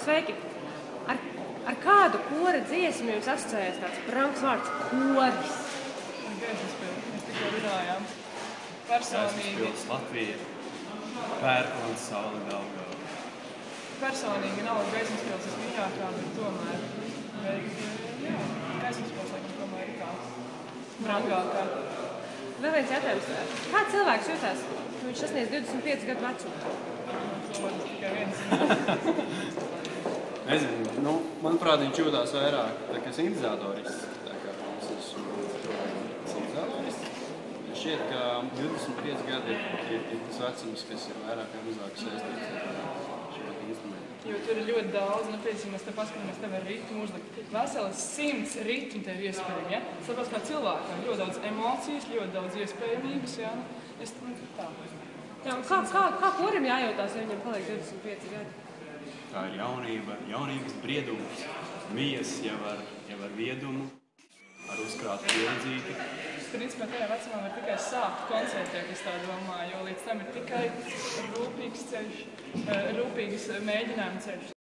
Sveiki! Ar kādu kora dziesmu jums asociējas tāds brangs vārds koris? Gaismas pils, mēs tikko runājām. Personīgi. Gaismas pils, Latvija, pērkons, saule Daugava. Personīgi nav Gaismas pils vismīļākā, bet tomēr. Jā, Gaismas pils, laikam, tomēr ir tā brangākā. Vēl viens jautājums. Kā cilvēks jutās, ka viņš sasniedz 25 gadu vecumu? Tas tikai viens. Nezinu, manuprāt, viņš jūtās vairāk tā kā sintetizātorists. Tā kā es esmu sintetizātorists. Šķiet, ka 25 gadi ir tas vecums, kas ir vairāk vai mazāk saistīts ar šo instrumentu. Jo tur ir ļoti daudz, piemēram, mēs te paskatāmies tev ar ritmu uzlikt. Veselas 100 ritmu tev iespējami, ja? Tāpēc kā cilvēkam ļoti daudz emocijas, ļoti daudz iespējamības, ja? Tā. Jā, kā korim jājūtās, ja viņam paliek 25 gadi? Tā ir jaunības briedums, mijas jau ar viedumu, ar uzkrātu pieredzīti. Principā tajā vecumā var tikai sākt koncertēt, es tā domāju, jo līdz tam ir tikai rūpīgs ceļš, rūpīgas mēģinājuma ceļš.